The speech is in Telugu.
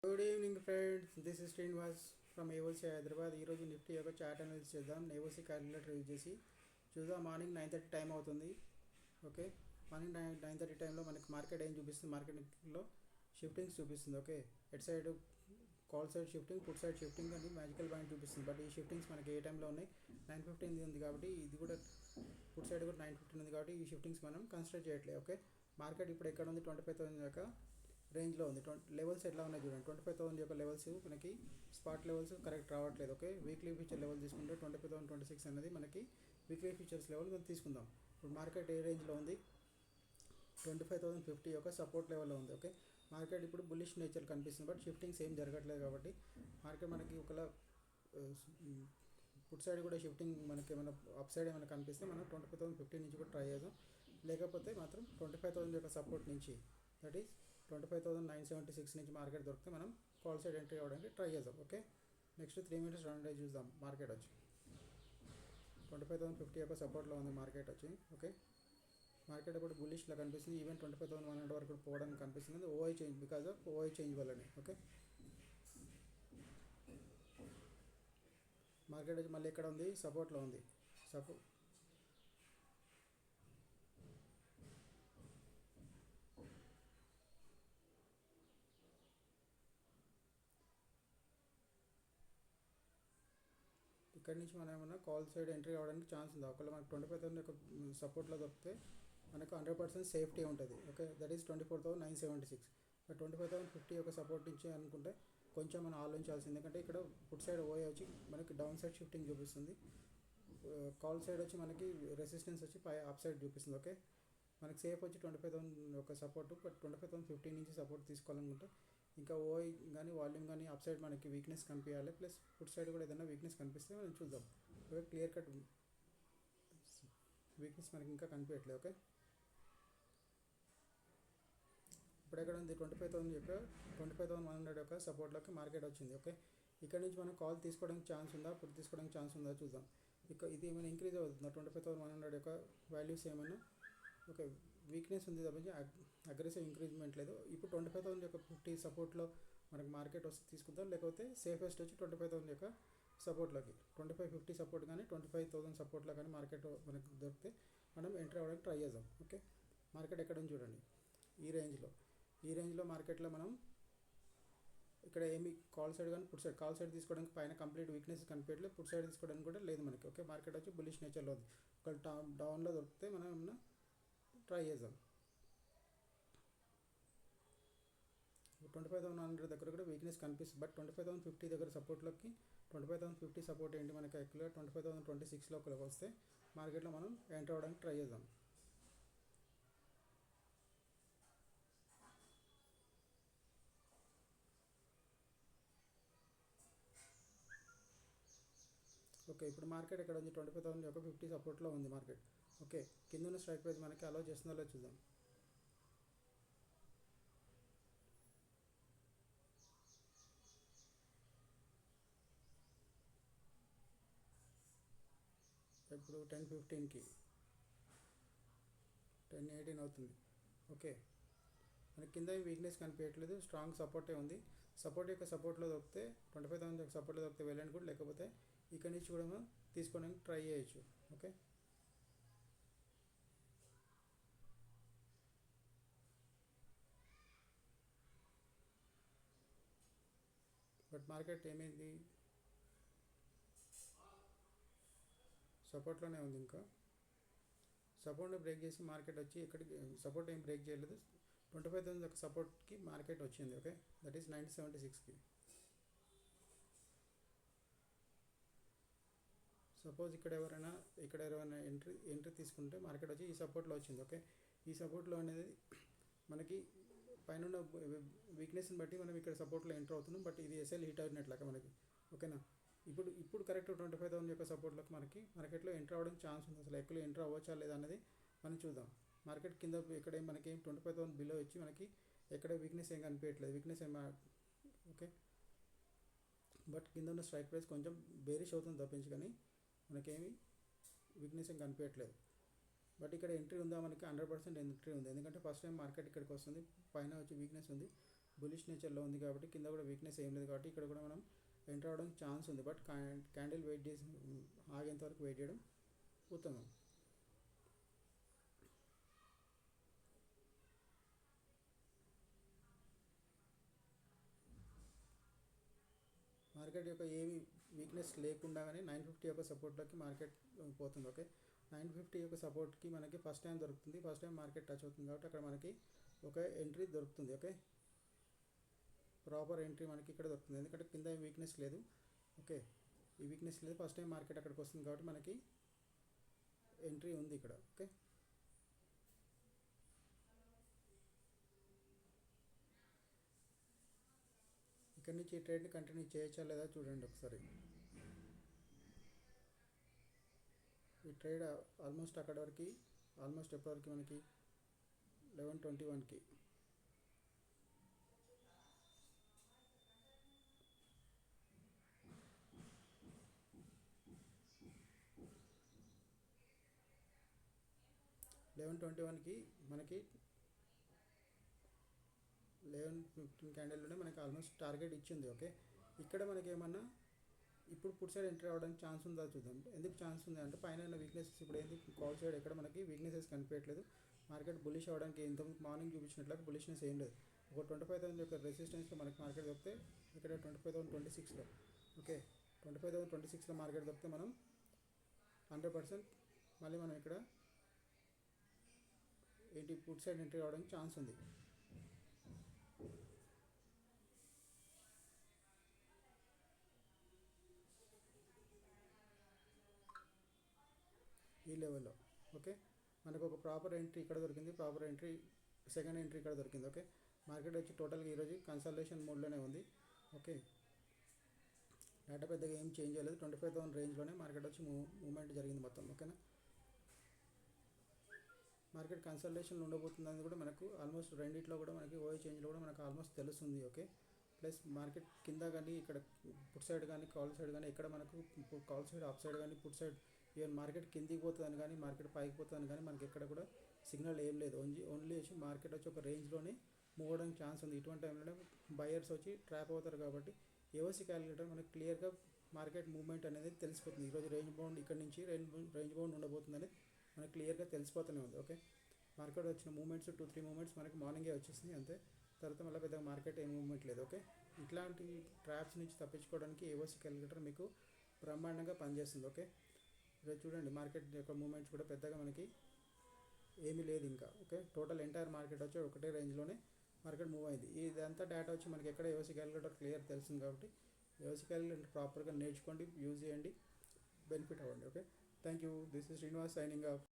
Good evening friends, this is Srinivas from AOC Hyderabad. ఈరోజు నిఫ్టీ యొక్క చార్ట్ అనాలిసిస్ చేద్దాం. ఏఓసీ క్యాలిక్యులేటర్ యూజ్ చేసి చూద్దాం. మార్నింగ్ 9:30 టైం అవుతుంది. ఓకే, మార్నింగ్ 9:30 టైంలో మనకి మార్కెట్ ఏం చూపిస్తుంది? మార్కెట్లో షిఫ్టింగ్స్ చూపిస్తుంది. Okay, at side call side shifting, put side shifting అని మ్యాజికల్ పాయింట్ చూపిస్తుంది. బట్ ఈ షిఫ్టింగ్స్ మనకి ఏ టైంలో ఉన్నాయి? 9:15 ఉంది కాబట్టి ఇది కూడా పుట్ సైడ్ కూడా 9:15 ఉంది కాబట్టి ఈ షిఫ్టింగ్స్ మనం కన్సిడర్ చేయట్లేదు. ఓకే, మార్కెట్ ఇప్పుడు ఎక్కడ ఉంది? 25,000 యొక్క రేంజ్లో ఉంది. లెవెల్స్ ఎట్లా ఉన్నాయి చూడండి. 25,000 యొక్క లెవెల్స్ మనకి స్పాట్ లెవెల్స్ కరెక్ట్ రావట్లేదు. ఓకే, వీక్లీ ఫ్యూచర్ లెవెల్ తీసుకుంటే 25,026 అనేది మనకి వీక్లీ ఫ్యూచర్స్ లెవెల్ మనం తీసుకుందాం. ఇప్పుడు మార్కెట్ ఏ రేంజ్లో ఉంది? 25,050 యొక్క సపోర్ట్ లెవెల్లో ఉంది. ఓకే, మార్కెట్ ఇప్పుడు బుల్లిష్ నేచర్ కనిపిస్తుంది. బట్ షిఫ్టింగ్స్ ఏం జరగట్లేదు కాబట్టి మార్కెట్ మనకి ఒకలా పుట్ సైడ్ కూడా షిఫ్టింగ్ మనకి ఏమైనా అప్ సైడ్ ఏమైనా కనిపిస్తే మనం 25,050 నుంచి కూడా ట్రై చేద్దాం. లేకపోతే మాత్రం 25,000 యొక్క సపోర్ట్ నుంచి, దట్ ఈస్ 25,976 నుంచి మార్కెట్ దొరికితే మనం కాల్ సైడ్ ఎంట్రీ అవ్వడానికి ట్రై చేద్దాం. Okay, next 3 minutes run range చూద్దాం. మార్కెట్ వచ్చి 25,050 యొక్క సపోర్ట్లో ఉంది మార్కెట్ వచ్చి. ఓకే, మార్కెట్ ఇప్పుడు బుల్లిష్లా కనిపిస్తుంది. ఈవెన్ 25,100 వరకు పోవడానికి కనిపిస్తుంది. ఓఐ చేంజ్, బికాజ్ ఆఫ్ ఓఐ చేంజ్ వల్లనే. ఓకే, మార్కెట్ వచ్చి మళ్ళీ ఎక్కడ ఉంది? సపోర్ట్లో ఉంది. ఇక్కడ నుంచి మనం ఏమన్నా కాల్ సైడ్ ఎంట్రీ అవ్వడానికి ఛాన్స్ ఉంది. ఒకవేళ మనకు 25,000 యొక్క సపోర్ట్లో దొరికితే మనకు 100% సేఫ్టీ ఉంటుంది. Okay, that is 24,976. బట్ 25,050 యొక్క సపోర్ట్ నుంచి అనుకుంటే కొంచెం మనం ఆలోచించాల్సింది. ఎందుకంటే ఇక్కడ పుట్ సైడ్ ఓఏ వచ్చి మనకి డౌన్ సైడ్ షిఫ్టింగ్ చూపిస్తుంది. కాల్ సైడ్ వచ్చి మనకి రెసిస్టెన్స్ వచ్చి అప్ సైడ్ చూపిస్తుంది. ఓకే, మనకి సేఫ్ వచ్చి 25,000 యొక్క సపోర్ట్. బట్ 25,050 నుంచి సపోర్ట్ తీసుకోవాలనుకుంటే ఇంకా ఓఐ కానీ వాల్యూమ్ కానీ అప్ సైడ్ మనకి వీక్నెస్ కనిపించాలి. ప్లస్ ఫుట్ సైడ్ కూడా ఏదైనా వీక్నెస్ కనిపిస్తే మనం చూద్దాం. ఓకే, క్లియర్ కట్ వీక్నెస్ మనకి ఇంకా కనిపించట్లేదు. ఓకే, ఇప్పుడు ఎక్కడ ఉంది? 25,000 యొక్క 25,100 యొక్క సపోర్ట్లోకి మార్కెట్ వచ్చింది. ఓకే, ఇక్కడ నుంచి మనం కాల్ తీసుకోవడానికి ఛాన్స్ ఉందా, పుట్ తీసుకోవడానికి ఛాన్స్ ఉందా చూద్దాం. ఇది ఏమైనా ఇంక్రీజ్ అవుతుందా? 25,100 యొక్క వాల్యూస్ ఏమైనా ఓకే వీక్నెస్ ఉంది తప్పించి అగ్రెసివ్ ఇంక్రీజ్మెంట్ లేదు. ఇప్పుడు 25,000 యొక్క 50 సపోర్ట్లో మనకి మార్కెట్ వస్తే తీసుకుందాం. లేకపోతే సేఫెస్ట్ వచ్చి 25,000 యొక్క సపోర్ట్లోకి 2550 సపోర్ట్ కానీ 25,000 సపోర్ట్లో కానీ మార్కెట్ మనకు దొరికితే మనం ఎంట్రీ అవ్వడానికి ట్రై చేద్దాం. ఓకే, మార్కెట్ ఎక్కడ ఉంది చూడండి. ఈ రేంజ్లో మార్కెట్లో మనం ఇక్కడ ఏమి కాల్ సైడ్ కానీ పుట్ సైడ్, కాల్ సైడ్ తీసుకోవడానికి పైన కంప్లీట్ వీక్నెస్ కనిపించట్లేదు. పుట్ సైడ్ తీసుకోవడానికి కూడా లేదు మనకి. ఓకే, మార్కెట్ వచ్చి బుల్లిష్ నేచర్లో ఉంది. ఒక డౌన్లో దొరికితే మనం ఏమన్నా ట్రై చేద్దాం. 25,100 దగ్గర కూడా వీక్నెస్ కనిపిస్తుంది. బట్ 25,050 దగ్గర సపోర్ట్లోకి 25,050 సపోర్ట్ ఏంటి మనకి యాక్చువల్గా 25,026లోకి వస్తే మార్కెట్లో మనం ఎంటర్ అవ్వడానికి ట్రై చేద్దాం. ఓకే, ఇప్పుడు మార్కెట్ ఎక్కడ ఉంది? 25,000 యొక్క 50 సపోర్ట్లో ఉంది మార్కెట్. ఓకే, కింద ఉన్న స్ట్రైక్ ప్రైస్ మనకి అలో చేస్తుందో చూద్దాం. ఇప్పుడు 10:15కి 10:18 అవుతుంది. ఓకే, మనకి కింద వీక్నెస్ కనిపించట్లేదు. స్ట్రాంగ్ సపోర్టే ఉంది. సపోర్ట్ యొక్క సపోర్ట్లో దొరికితే 25,000 యొక్క సపోర్ట్లో దొరికితే వెళ్ళండి కూడా, లేకపోతే ఇక్కడ నుంచి కూడా మనం తీసుకోవడానికి ట్రై చేయొచ్చు. ఓకే, బట్ మార్కెట్ ఏమైంది? సపోర్ట్లోనే ఉంది. ఇంకా సపోర్ట్ని బ్రేక్ చేసి మార్కెట్ వచ్చి ఎక్కడికి సపోర్ట్ ఏం బ్రేక్ చేయలేదు. 25,000 యొక్క సపోర్ట్కి మార్కెట్ వచ్చింది. ఓకే, దట్ ఈస్ 976కి. సపోజ్ ఇక్కడ ఎవరైనా ఎంట్రీ తీసుకుంటే మార్కెట్ వచ్చి ఈ సపోర్ట్లో వచ్చింది. ఓకే, ఈ సపోర్ట్లో అనేది మనకి పైన ఉన్న వీక్నెస్ని బట్టి మనం ఇక్కడ సపోర్ట్లో ఎంటర్ అవుతున్నాం. బట్ ఇది ఎస్ఎల్ హిట్ అయినట్లాగా మనకి. ఓకేనా, ఇప్పుడు కరెక్ట్ 25,000 యొక్క సపోర్ట్లోకి మనకి మార్కెట్లో ఎంటర్ అవ్వడానికి ఛాన్స్ ఉంది. అసలు ఎక్కువ ఎంటర్ అవ్వచ్చా లేదా అనేది మనం చూద్దాం. మార్కెట్ కింద ఇక్కడ మనకి 25,000 బిలో వచ్చి మనకి ఎక్కడ వీక్నెస్ ఏం కనిపించట్లేదు. వీక్నెస్ ఏం ఓకే, బట్ కింద ఉన్న స్ట్రైక్ ప్రైస్ కొంచెం బేరిష్ అవుతుంది తప్పించి కానీ మనకేమి వీక్నెస్ ఏం కనిపించట్లేదు. బట్ ఇక్కడ ఎంట్రీ ఉందా? మనకి 100% ఎంట్రీ ఉంది. ఎందుకంటే ఫస్ట్ టైం మార్కెట్ ఇక్కడికి వస్తుంది. పైన వచ్చి వీక్నెస్ ఉంది. బులిష్ నేచర్లో ఉంది కాబట్టి కింద కూడా వీక్నెస్ ఏం లేదు కాబట్టి ఇక్కడ కూడా మనం ఎంటర్ అవ్వడానికి ఛాన్స్ ఉంది. బట్ క్యాండిల్ వెయిట్ చేసి ఆగేంత వరకు వెయిట్ చేయడం ఉత్తమం. మార్కెట్ యొక్క ఏమి వీక్నెస్ లేకుండానే 950 యొక్క సపోర్ట్లోకి మార్కెట్ పోతుంది. ఓకే, 950 యొక్క సపోర్ట్కి మనకి ఫస్ట్ టైం దొరుకుతుంది. ఫస్ట్ టైం మార్కెట్ టచ్ అవుతుంది కాబట్టి అక్కడ మనకి ఒక ఎంట్రీ దొరుకుతుంది. ఓకే, ప్రాపర్ ఎంట్రీ మనకి ఇక్కడ దొరుకుతుంది, ఎందుకంటే కింద వీక్నెస్ లేదు. ఓకే, ఈ వీక్నెస్ లేదు, ఫస్ట్ టైం మార్కెట్ అక్కడికి వస్తుంది కాబట్టి మనకి ఎంట్రీ ఉంది ఇక్కడ. ఓకే, ఇక్కడ నుంచి ఈ ట్రేడ్ని కంటిన్యూ చేయొచ్చా లేదా చూడండి ఒకసారి. ఈ ట్రేడ్ ఆల్మోస్ట్ అక్కడ వరకు, ఆల్మోస్ట్ ఎప్పటివరకు మనకి 11:21కి మనకి 11:15 క్యాండిల్లోనే మనకి ఆల్మోస్ట్ టార్గెట్ ఇచ్చింది. ఓకే, ఇక్కడ మనకి ఏమన్నా ఇప్పుడు పుట్ సైడ్ ఎంటర్ అవ్వడానికి ఛాన్స్ ఉందా చూద్దాం. ఎందుకు ఛాన్స్ ఉంది అంటే పైన వీక్నెస్ ఇప్పుడు ఏంది, కాల్ సైడ్ ఎక్కడ మనకి వీక్నెసెస్ కనిపించట్లేదు. మార్కెట్ బులిష్ అవ్వడానికి ఇంత మార్నింగ్ చూపించినట్లయితే బులిష్నెస్ ఏం లేదు. ఒక 25,000 యొక్క రెసిస్టెన్స్లో మనకి మార్కెట్ దొరికితే ఇక్కడ 25,026లో, ఓకే, 25,026లో మార్కెట్ దొరికితే మనం 100% మళ్ళీ మనం ఇక్కడ ఏంటి పుట్ సైడ్ ఎంట్రీ అవ్వడానికి ఛాన్స్ ఉంది. ఈ లెవెల్లో. ఓకే, మనకు ఒక ప్రాపర్ ఎంట్రీ ఇక్కడ దొరికింది, ప్రాపర్ ఎంట్రీ సెకండ్ ఎంట్రీ ఇక్కడ దొరికింది. ఓకే, మార్కెట్ వచ్చి టోటల్గా ఈరోజు కన్సల్టేషన్ మోడ్లోనే ఉంది. ఓకే, డేటా పెద్దగా ఏం చేంజ్ అవ్వలేదు, 25,000 రేంజ్లోనే మార్కెట్ వచ్చి మూవ్మెంట్ జరిగింది మొత్తం. ఓకేనా, మార్కెట్ కన్సల్టేషన్లో ఉండబోతుందని కూడా మనకు ఆల్మోస్ట్ రెండిట్లో కూడా మనకి ఓఐ చేంజ్లో కూడా మనకు ఆల్మోస్ట్ తెలుస్తుంది. ఓకే, ప్లస్ మార్కెట్ కింద కానీ ఇక్కడ పుట్ సైడ్ కానీ కాల్ సైడ్ కానీ ఎక్కడ మనకు కాల్ సైడ్ అప్ సైడ్ కానీ పుట్ సైడ్ ఈవెన్ మార్కెట్ కిందికి పోతుందని కానీ మార్కెట్ పైకి పోతుందని కానీ మనకి ఎక్కడ కూడా సిగ్నల్ ఏం లేదు. ఓన్లీ వచ్చి మార్కెట్ వచ్చి ఒక రేంజ్లోనే మూవ్ అవ్వడానికి ఛాన్స్ ఉంది. ఇటువంటి టైంలోనే బయర్స్ వచ్చి ట్రాప్ అవుతారు కాబట్టి ఏఓసి క్యాలిక్యులేటర్ మనకి క్లియర్గా మార్కెట్ మూవ్మెంట్ అనేది తెలిసిపోతుంది. ఈరోజు రేంజ్ బౌండ్ ఇక్కడ నుంచి రేంజ్ బౌండ్ ఉండబోతుందని మనకి క్లియర్గా తెలిసిపోతూనే ఉంది. ఓకే, మార్కెట్ వచ్చిన మూమెంట్స్ 2-3 మూమెంట్స్ మనకి మార్నింగే వచ్చేసింది అంతే, తర్వాత మళ్ళీ పెద్దగా మార్కెట్ ఏ మూవ్మెంట్ లేదు. ఓకే, ఇట్లాంటి ట్రాప్స్ నుంచి తప్పించుకోవడానికి ఏఓసి క్యాలిక్యులేటర్ మీకు బ్రహ్మాండంగా పనిచేస్తుంది. ఓకే, ఇక్కడ చూడండి మార్కెట్ యొక్క మూమెంట్స్ కూడా పెద్దగా మనకి ఏమీ లేదు ఇంకా. ఓకే, టోటల్ ఎంటైర్ మార్కెట్ వచ్చి ఒకటే రేంజ్లోనే మార్కెట్ మూవ్ అయింది. ఇదంతా డేటా వచ్చి మనకి ఎక్కడ ఏఓసి క్యాలిక్యులేటర్ క్లియర్ తెలిసింది కాబట్టి ఏఓసి క్యాలిక్యులేటర్ ప్రాపర్గా నేర్చుకోండి, యూజ్ చేయండి, బెనిఫిట్ అవ్వండి. Okay, thank you. This is Srinivas signing off.